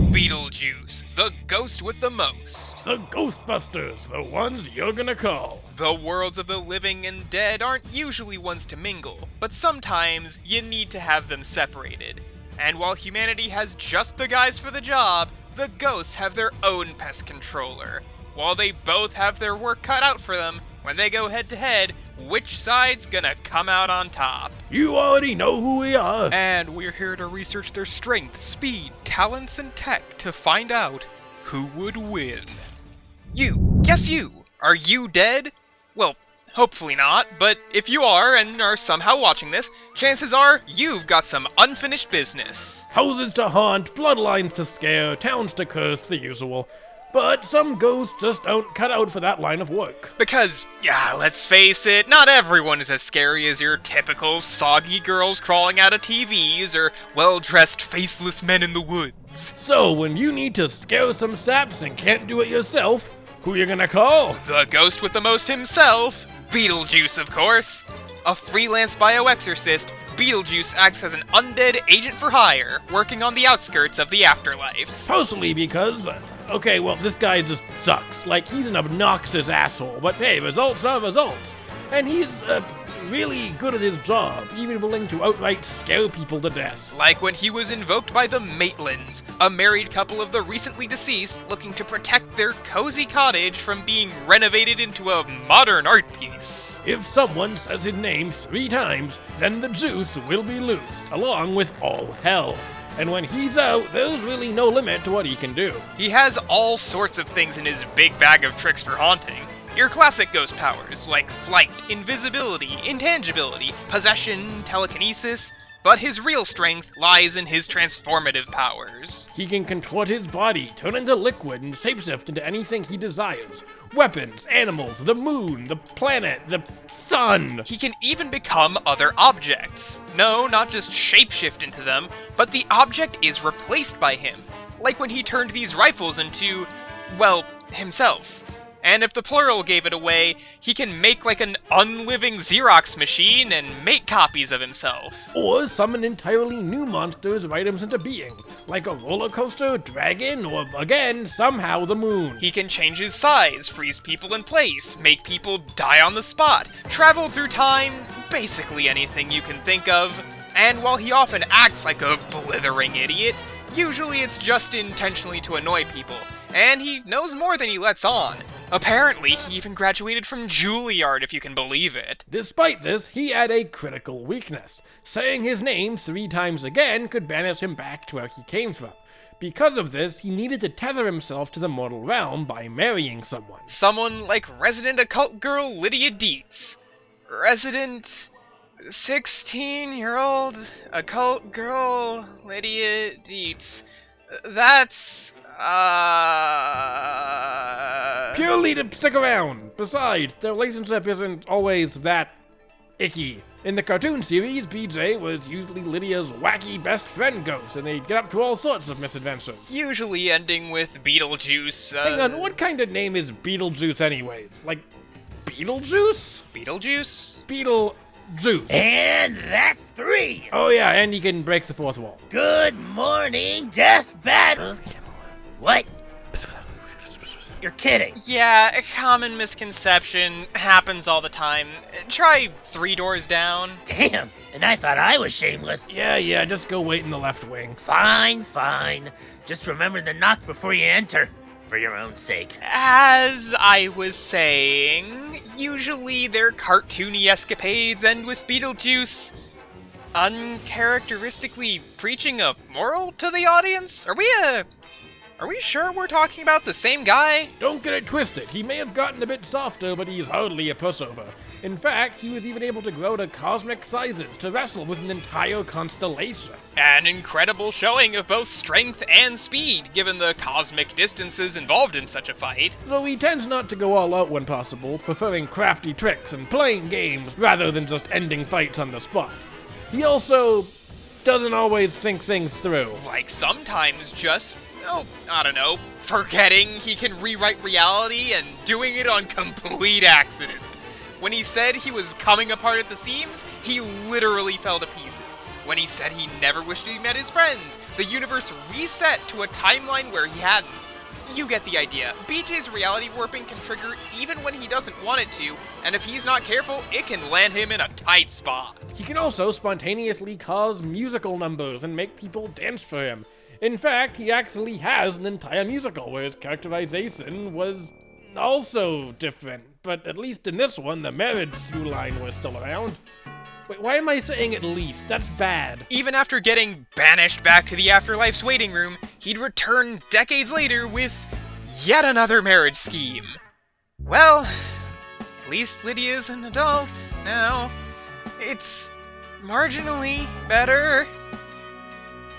Beetlejuice, the ghost with the most. The Ghostbusters, the ones you're gonna call. The worlds of the living and dead aren't usually ones to mingle, but sometimes you need to have them separated. And while humanity has just the guys for the job, the ghosts have their own pest controller. While they both have their work cut out for them, when they go head to head, which side's gonna come out on top? You already know who we are. And we're here to research their strength, speed, talents, and tech to find out who would win. You! Yes, you! Are you dead? Well, hopefully not, but if you are and are somehow watching this, chances are you've got some unfinished business. Houses to haunt, bloodlines to scare, towns to curse, the usual. But some ghosts just don't cut out for that line of work. Because, yeah, let's face it, not everyone is as scary as your typical soggy girls crawling out of TVs or well-dressed faceless men in the woods. So when you need to scare some saps and can't do it yourself, who you gonna call? The ghost with the most himself, Beetlejuice, of course. A freelance bioexorcist, Beetlejuice acts as an undead agent for hire, working on the outskirts of the afterlife. Mostly because, okay, well, this guy just sucks. Like, he's an obnoxious asshole, but hey, results are results. And he's, really good at his job, even willing to outright scare people to death. Like when he was invoked by the Maitlands, a married couple of the recently deceased looking to protect their cozy cottage from being renovated into a modern art piece. If someone says his name 3 times, then the juice will be loosed, along with all hell. And when he's out, there's really no limit to what he can do. He has all sorts of things in his big bag of tricks for haunting. Your classic ghost powers, like flight, invisibility, intangibility, possession, telekinesis, but his real strength lies in his transformative powers. He can contort his body, turn into liquid, and shapeshift into anything he desires. Weapons, animals, the moon, the planet, the sun. He can even become other objects. No, not just shapeshift into them, but the object is replaced by him. Like when he turned these rifles into, well, himself. And if the plural gave it away, he can make like an unliving Xerox machine and make copies of himself. Or summon entirely new monsters or items into being, like a roller coaster, dragon, or again, somehow the moon. He can change his size, freeze people in place, make people die on the spot, travel through time, basically anything you can think of. And while he often acts like a blithering idiot, usually it's just intentionally to annoy people, and he knows more than he lets on. Apparently, he even graduated from Juilliard, if you can believe it. Despite this, he had a critical weakness. Saying his name 3 times again could banish him back to where he came from. Because of this, he needed to tether himself to the mortal realm by marrying someone. Someone like resident occult girl Lydia Dietz. Resident 16-year-old occult girl Lydia Dietz. That's, purely to stick around. Besides, their relationship isn't always that icky. In the cartoon series, BJ was usually Lydia's wacky best friend ghost, and they'd get up to all sorts of misadventures. Usually ending with Beetlejuice, Hang on, what kind of name is Beetlejuice anyways? Like, Beetlejuice? Beetlejuice? Beetlejuice. And that's 3. Oh yeah, and he can break the 4th wall. Good morning, Death Battle. What? You're kidding. Yeah, a common misconception. Happens all the time. Try 3 doors down. Damn, and I thought I was shameless. Yeah, just go wait in the left wing. Fine. Just remember to knock before you enter, for your own sake. As I was saying, usually their cartoony escapades end with Beetlejuice uncharacteristically preaching a moral to the audience? Are we sure we're talking about the same guy? Don't get it twisted. He may have gotten a bit softer, but he's hardly a pushover. In fact, he was even able to grow to cosmic sizes to wrestle with an entire constellation. An incredible showing of both strength and speed, given the cosmic distances involved in such a fight. Though he tends not to go all out when possible, preferring crafty tricks and playing games rather than just ending fights on the spot. He also doesn't always think things through. Like sometimes just, forgetting he can rewrite reality and doing it on complete accident. When he said he was coming apart at the seams, he literally fell to pieces. when he said he never wished he met his friends. The universe reset to a timeline where he hadn't. You get the idea. BJ's reality warping can trigger even when he doesn't want it to, and if he's not careful, it can land him in a tight spot. He can also spontaneously cause musical numbers and make people dance for him. In fact, he actually has an entire musical where his characterization was also different, but at least in this one, the marriage through line was still around. Wait, why am I saying at least? That's bad. Even after getting banished back to the afterlife's waiting room, he'd return decades later with yet another marriage scheme. Well, at least Lydia's an adult now. It's marginally better.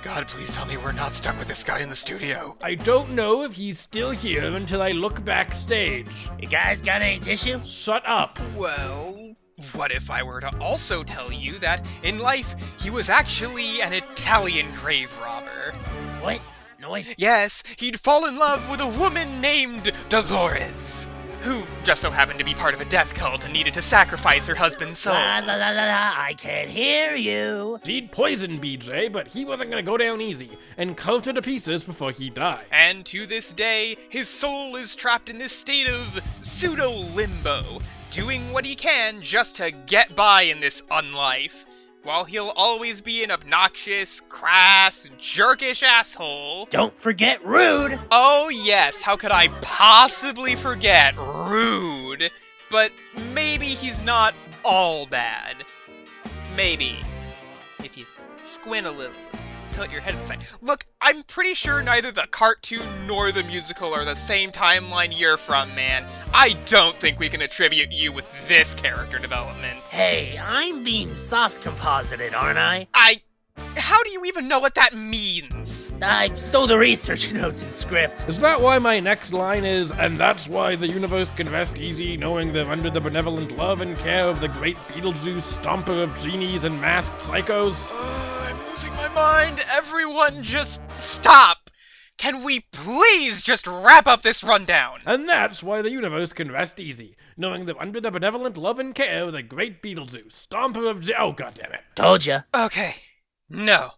God, please tell me we're not stuck with this guy in the studio. I don't know if he's still here until I look backstage. You guys got any tissue? Shut up. Well, what if I were to also tell you that in life he was actually an Italian grave robber? What? No way. Yes, he'd fall in love with a woman named Dolores, who just so happened to be part of a death cult and needed to sacrifice her husband's soul. La la la la la, I can't hear you. He'd poisoned BJ, but he wasn't gonna go down easy, and cut her to pieces before he died. And to this day, his soul is trapped in this state of pseudo-limbo, doing what he can just to get by in this unlife, while he'll always be an obnoxious, crass, jerkish asshole. Don't forget Rude. Oh yes, how could I possibly forget Rude? But maybe he's not all bad. Maybe. If you squint a little, tilt your head inside. Look, I'm pretty sure neither the cartoon nor the musical are the same timeline you're from, man. I don't think we can attribute you with this character development. Hey, I'm being soft composited, aren't I? How do you even know what that means? I stole the research notes and script. Is that why my next line is, and that's why the universe can rest easy knowing they're under the benevolent love and care of the great Beetlejuice, stomper of genies and masked psychos? I'm losing my mind. Everyone just stop. Can we please just wrap up this rundown? And that's why the universe can rest easy, knowing they're under the benevolent love and care of the great Beetlejuice, stomper of oh goddammit. Told ya. Okay. No.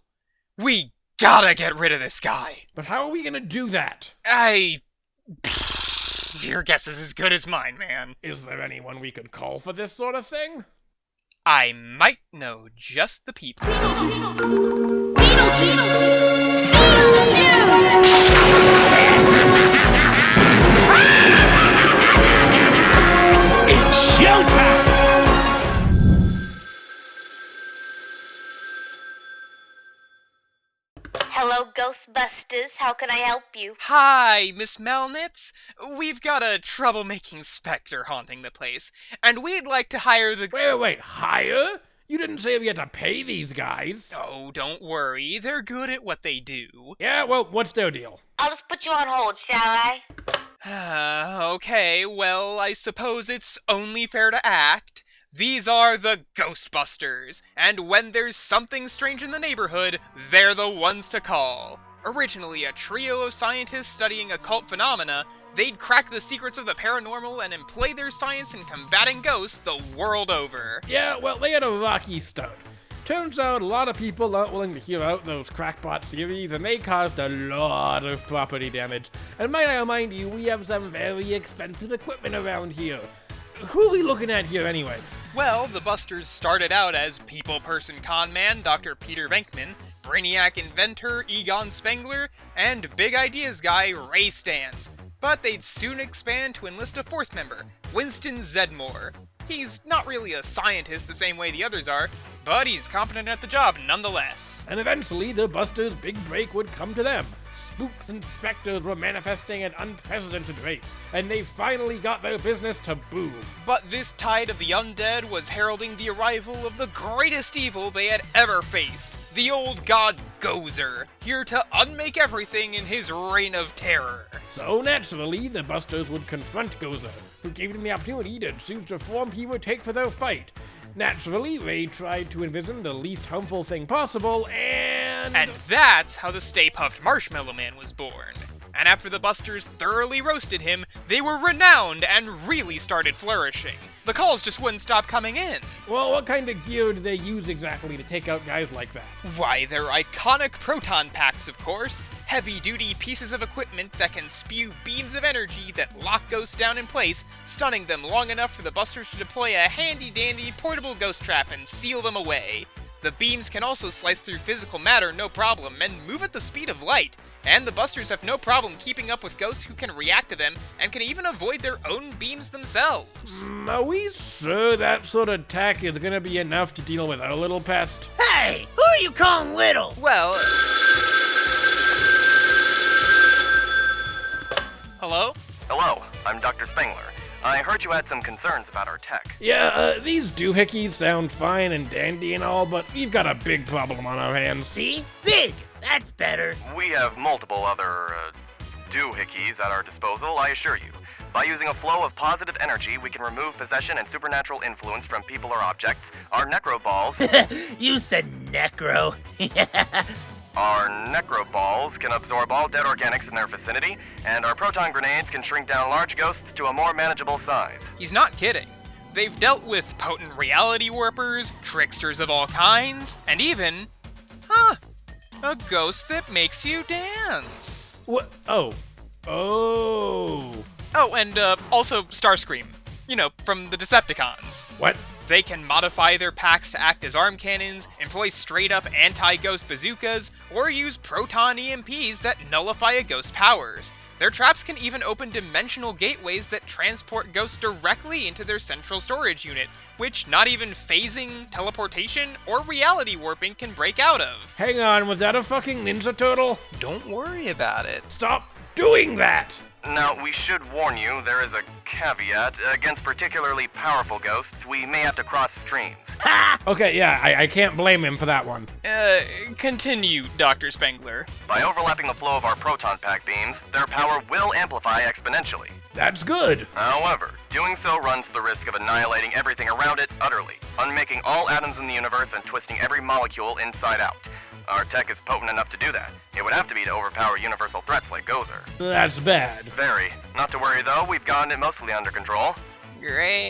We gotta get rid of this guy. But how are we gonna do that? Your guess is as good as mine, man. Is there anyone we could call for this sort of thing? I might know just the people. It's showtime! Hello, Ghostbusters. How can I help you? Hi, Miss Melnitz. We've got a troublemaking specter haunting the place, and we'd like to hire the... Wait, hire? You didn't say we had to pay these guys. Oh, don't worry. They're good at what they do. Yeah, well, what's their deal? I'll just put you on hold, shall I? Okay, well, I suppose it's only fair to act. These are the Ghostbusters, and when there's something strange in the neighborhood, they're the ones to call. Originally a trio of scientists studying occult phenomena, they'd crack the secrets of the paranormal and employ their science in combating ghosts the world over. Yeah, well, they had a rocky start. Turns out a lot of people aren't willing to hear out those crackpot theories, and they caused a lot of property damage. And might I remind you, we have some very expensive equipment around here. Who are we looking at here anyways? Well, the Busters started out as people person con man Dr. Peter Venkman, Brainiac inventor Egon Spengler, and big ideas guy Ray Stantz. But they'd soon expand to enlist a fourth member, Winston Zedmore. He's not really a scientist the same way the others are, but he's competent at the job nonetheless. And eventually, the Busters' big break would come to them. Spooks and specters were manifesting at unprecedented rates, and they finally got their business to boom. But this tide of the undead was heralding the arrival of the greatest evil they had ever faced, the old god Gozer, here to unmake everything in his reign of terror. So naturally, the Busters would confront Gozer, who gave them the opportunity to choose the form he would take for their fight. Naturally, Ray tried to envision the least harmful thing possible, and that's how the Stay Puft Marshmallow Man was born. And after the Busters thoroughly roasted him, they were renowned and really started flourishing. The calls just wouldn't stop coming in. Well, what kind of gear do they use exactly to take out guys like that? Why, they're iconic proton packs, of course. Heavy-duty pieces of equipment that can spew beams of energy that lock ghosts down in place, stunning them long enough for the busters to deploy a handy-dandy portable ghost trap and seal them away. The beams can also slice through physical matter no problem and move at the speed of light, and the busters have no problem keeping up with ghosts who can react to them and can even avoid their own beams themselves. Are we sure that sort of tech is gonna be enough to deal with our little pest? Hey, who are you calling little? Well... Hello? Hello, I'm Dr. Spengler. I heard you had some concerns about our tech. Yeah, these doohickeys sound fine and dandy and all, but we've got a big problem on our hands. See? Big! That's better. We have multiple other, doohickeys at our disposal, I assure you. By using a flow of positive energy, we can remove possession and supernatural influence from people or objects. Our necro balls... You said necro. Our necro balls can absorb all dead organics in their vicinity, and our proton grenades can shrink down large ghosts to a more manageable size. He's not kidding. They've dealt with potent reality warpers, tricksters of all kinds, and even... a ghost that makes you dance. What? Oh. Oh, and also Starscream. You know, from the Decepticons. what? They can modify their packs to act as arm cannons, employ straight-up anti-ghost bazookas, or use proton EMPs that nullify a ghost's powers. Their traps can even open dimensional gateways that transport ghosts directly into their central storage unit, which not even phasing, teleportation, or reality warping can break out of. Hang on, was that a fucking Ninja Turtle? Don't worry about it. Stop doing that! Now, we should warn you, there is a caveat. Against particularly powerful ghosts, we may have to cross streams. Okay, yeah, I can't blame him for that one. Continue, Dr. Spengler. By overlapping the flow of our proton pack beams, their power will amplify exponentially. That's good. However, doing so runs the risk of annihilating everything around it utterly, unmaking all atoms in the universe and twisting every molecule inside out. Our tech is potent enough to do that. It would have to be to overpower universal threats like Gozer. That's bad. Very. Not to worry though, we've gotten it mostly under control. Great.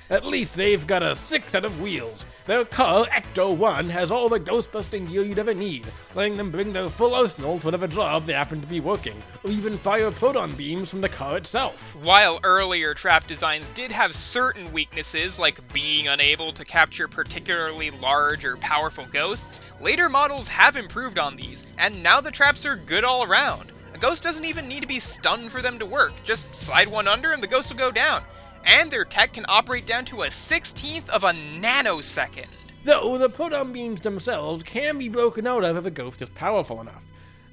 At least they've got a 6 set of wheels. Their car, Ecto-1, has all the ghost-busting gear you'd ever need, letting them bring their full arsenal to whatever job they happen to be working, or even fire proton beams from the car itself. While earlier trap designs did have certain weaknesses, like being unable to capture particularly large or powerful ghosts, later models have improved on these, and now the traps are good all around. A ghost doesn't even need to be stunned for them to work, just slide one under and the ghost will go down. And their tech can operate down to a 16th of a nanosecond. Though the proton beams themselves can be broken out of if a ghost is powerful enough.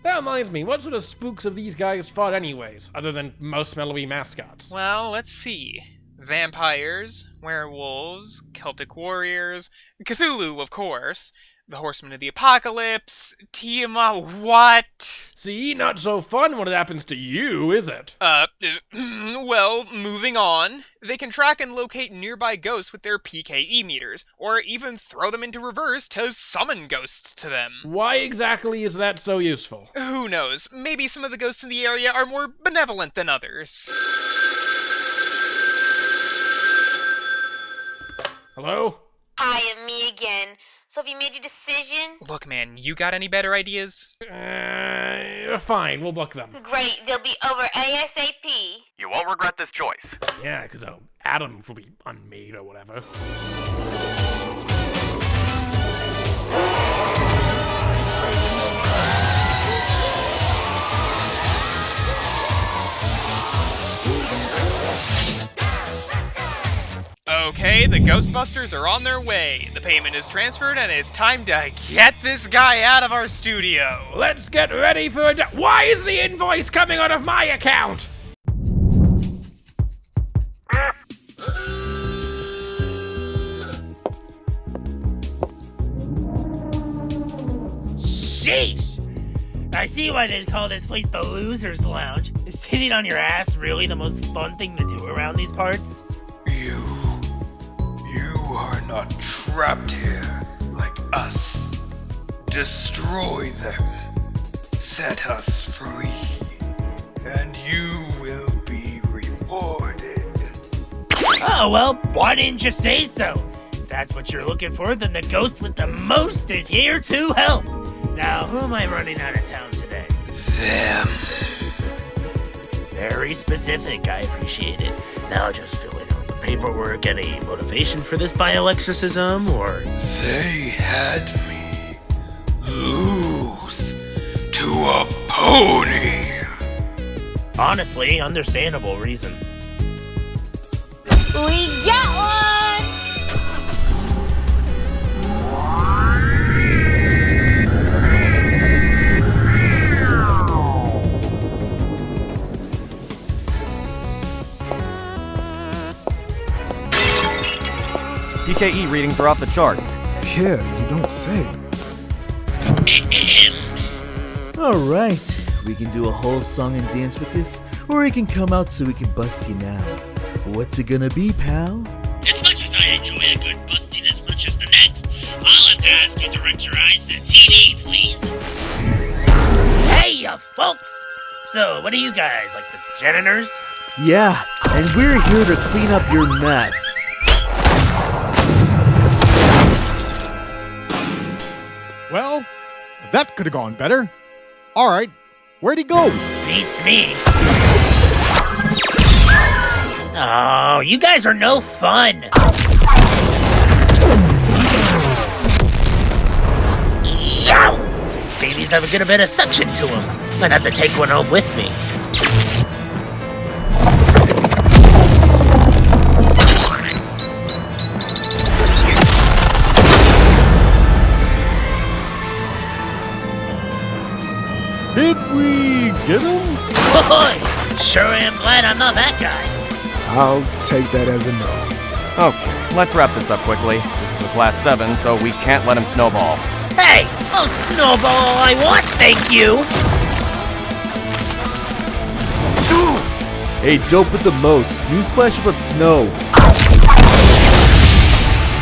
That reminds me, what sort of spooks have these guys fought anyways, other than marshmallowy mascots? Well, let's see. Vampires, werewolves, Celtic warriors, Cthulhu, of course, the Horsemen of the Apocalypse, Tiamat, what? See, not so fun when it happens to you, is it? Well, moving on. They can track and locate nearby ghosts with their PKE meters, or even throw them into reverse to summon ghosts to them. Why exactly is that so useful? Who knows? Maybe some of the ghosts in the area are more benevolent than others. Hello? Hi, me again. So have you made your decision? Look, man, you got any better ideas? Fine, we'll book them. Great, they'll be over ASAP. You won't regret this choice. Yeah, because atoms will be unmade or whatever. Okay, the Ghostbusters are on their way. The payment is transferred and it's time to get this guy out of our studio. Let's get ready for Why is the invoice coming out of my account? Sheesh! I see why they call this place the Loser's Lounge. Is sitting on your ass really the most fun thing to do around these parts? You are not trapped here like us. Destroy them. Set us free. And you will be rewarded. Oh, well, why didn't you say so? If that's what you're looking for, then the ghost with the most is here to help. Now, who am I running out of town today? Them. Very specific, I appreciate it. Now just filling out the paperwork. Any motivation for this bioexorcism, or? They had me lose to a pony. Honestly, understandable reason. We got one! PKE readings are off the charts. Yeah, you don't say. Alright, we can do a whole song and dance with this, or it can come out so we can bust you now. What's it gonna be, pal? As much as I enjoy a good busting as much as the next, I'll have to ask you to direct your eyes to TV, please. Hey, folks! So, what are you guys, like the janitors? Yeah, and we're here to clean up your mess. Well, that could have gone better. All right, where'd he go? Beats me. Oh, you guys are no fun. Yow! These babies have a good bit of suction to them. Might have to take one home with me. Did we get him? Boy, sure am glad I'm not that guy. I'll take that as a no. Okay, let's wrap this up quickly. This is a class 7, so we can't let him snowball. Hey, I'll snowball all I want, thank you. Hey, dope with the most. Newsflash about snow.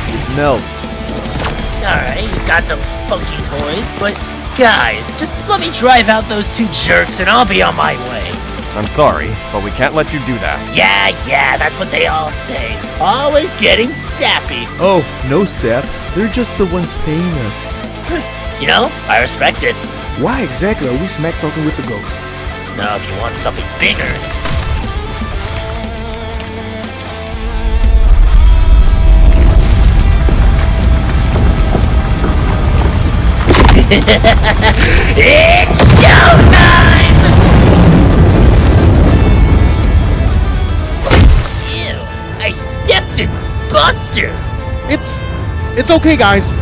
It melts. Alright, you've got some funky toys, but guys, just let me drive out those two jerks and I'll be on my way. I'm sorry, but we can't let you do that. Yeah, that's what they all say. Always getting sappy. Oh, no sap. They're just the ones paying us. You know, I respect it. Why exactly are we smack talking with the ghost? Now, if you want something bigger. It's showtime! Ew, I stepped in Buster! It's okay, guys.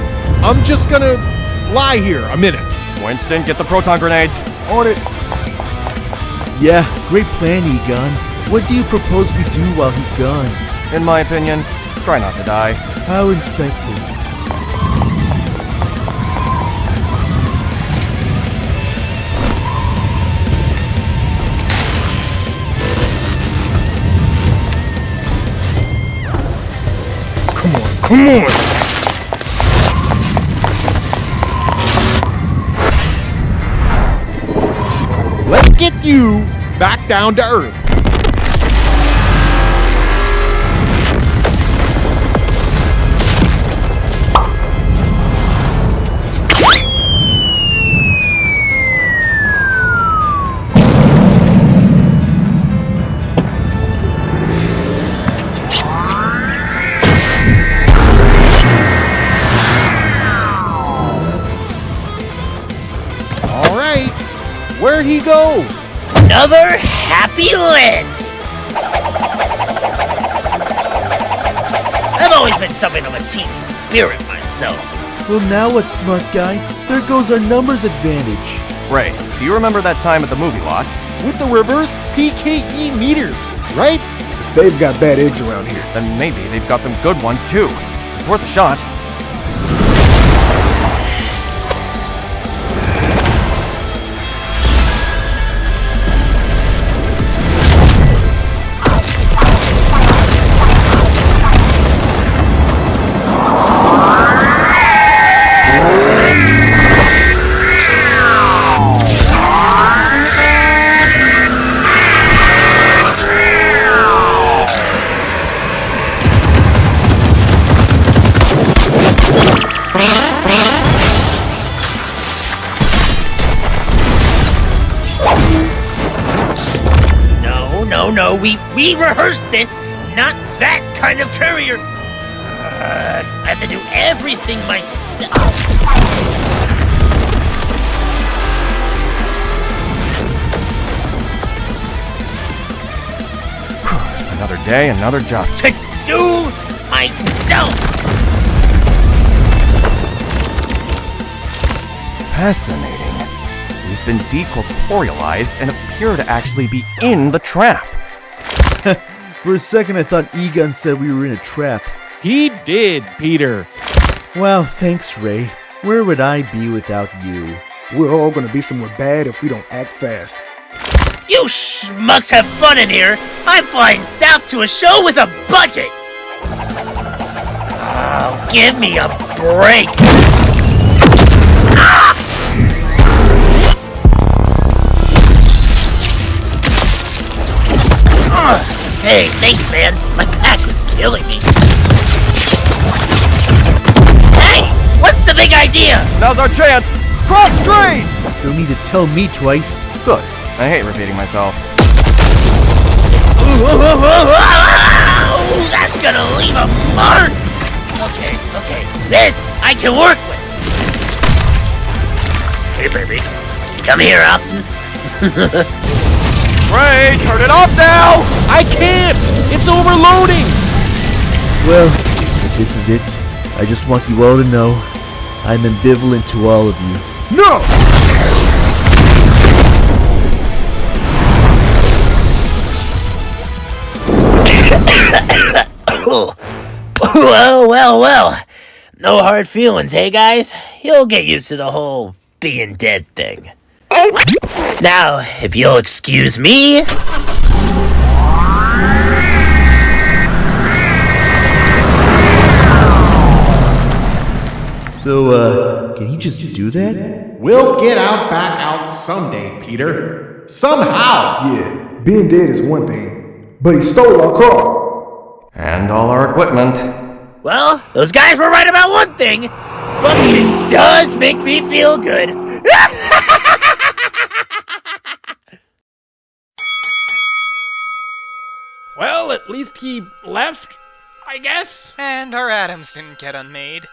I'm just gonna lie here a minute. Winston, get the proton grenades. On it. Yeah, great plan, Egon. What do you propose we do while he's gone? In my opinion, try not to die. How insightful. Come on! Let's get you back down to earth. Where'd he go? Another happy landing! I've always been something of a team spirit myself. Well, now what, smart guy? There goes our numbers advantage. Ray, do you remember that time at the movie lot? With the reverse PKE meters, right? If they've got bad eggs around here. Then maybe they've got some good ones too. It's worth a shot. No, we rehearsed this. Not that kind of courier. I have to do everything myself. Another day, another job. To do myself. Fascinating. We've been decorporealized and appear to actually be in the trap. For a second, I thought Egon said we were in a trap. He did, Peter. Wow, thanks, Ray. Where would I be without you? We're all gonna be somewhere bad if we don't act fast. You schmucks have fun in here. I'm flying south to a show with a budget. Oh, give me a break. Ah! Hey, thanks, man. My pack was killing me. Hey, what's the big idea? Now's our chance! Cross streams! Don't need to tell me twice. Good. I hate repeating myself. Ooh, that's gonna leave a mark! Okay, this I can work with. Hey, baby, come here often. Ray, turn it off now! I can't! It's overloading! Well, if this is it, I just want you all to know I'm ambivalent to all of you. No! Well. No hard feelings, hey guys? You'll get used to the whole being dead thing. Now, if you'll excuse me. So, can you just do that? We'll get out back out someday, Peter. Somehow! Yeah, being dead is one thing, but he stole our car. And all our equipment. Well, those guys were right about one thing. Busting does make me feel good. Well, at least he left, I guess. And our atoms didn't get unmade.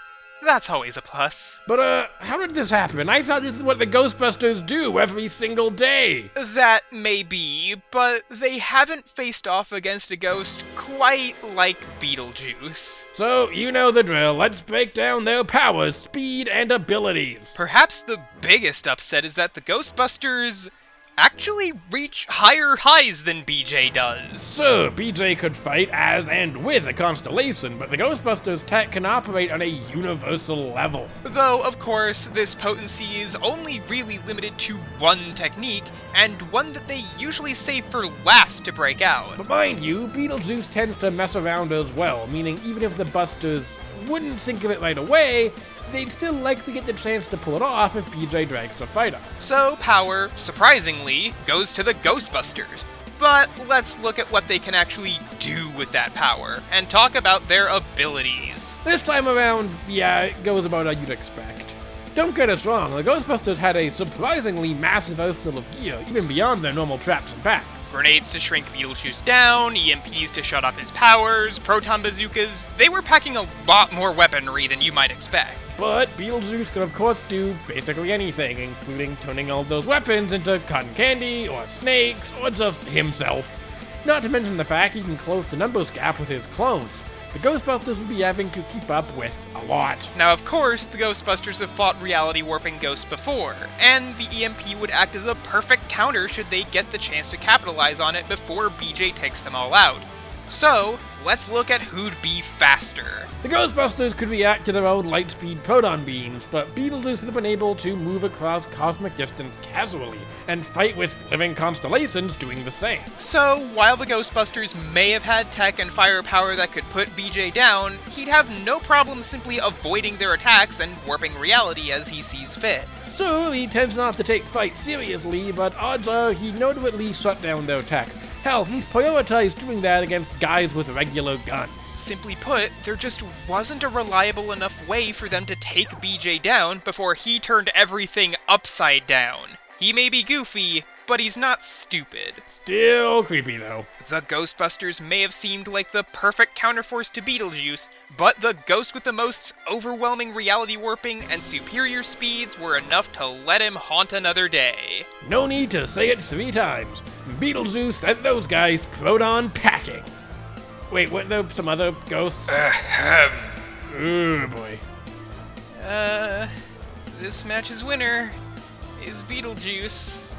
That's always a plus. But, how did this happen? I thought this is what the Ghostbusters do every single day. That may be, but they haven't faced off against a ghost quite like Beetlejuice. So, you know the drill. Let's break down their powers, speed, and abilities. Perhaps the biggest upset is that the Ghostbusters actually reach higher highs than BJ does. So, BJ could fight as and with a constellation, but the Ghostbusters tech can operate on a universal level. Though, of course, this potency is only really limited to one technique, and one that they usually save for last to break out. But mind you, Beetlejuice tends to mess around as well, meaning even if the Busters wouldn't think of it right away, they'd still likely get the chance to pull it off if BJ drags the fight up. So power, surprisingly, goes to the Ghostbusters. But let's look at what they can actually do with that power, and talk about their abilities. This time around, yeah, it goes about how you'd expect. Don't get us wrong, the Ghostbusters had a surprisingly massive arsenal of gear, even beyond their normal traps and packs. Grenades to shrink Beetlejuice down, EMPs to shut off his powers, proton bazookas. They were packing a lot more weaponry than you might expect. But Beetlejuice can of course do basically anything, including turning all of those weapons into cotton candy, or snakes, or just himself. Not to mention the fact he can close the numbers gap with his clones. The Ghostbusters would be having to keep up with a lot. Now, of course, the Ghostbusters have fought reality-warping ghosts before, and the EMP would act as a perfect counter should they get the chance to capitalize on it before BJ takes them all out. So, let's look at who'd be faster. The Ghostbusters could react to their own light-speed proton beams, but Beetlejuice would have been able to move across cosmic distance casually, and fight with living constellations doing the same. So, while the Ghostbusters may have had tech and firepower that could put BJ down, he'd have no problem simply avoiding their attacks and warping reality as he sees fit. So, he tends not to take fights seriously, but odds are he'd know to at least shut down their tech. Hell, he's prioritized doing that against guys with regular guns. Simply put, there just wasn't a reliable enough way for them to take BJ down before he turned everything upside down. He may be goofy, but he's not stupid. Still creepy, though. The Ghostbusters may have seemed like the perfect counterforce to Beetlejuice, but the ghost with the most overwhelming reality warping and superior speeds were enough to let him haunt another day. No need to say it 3 times. Beetlejuice sent those guys proton packing. Wait, what? Some other ghosts? Oh boy. This match's winner is Beetlejuice.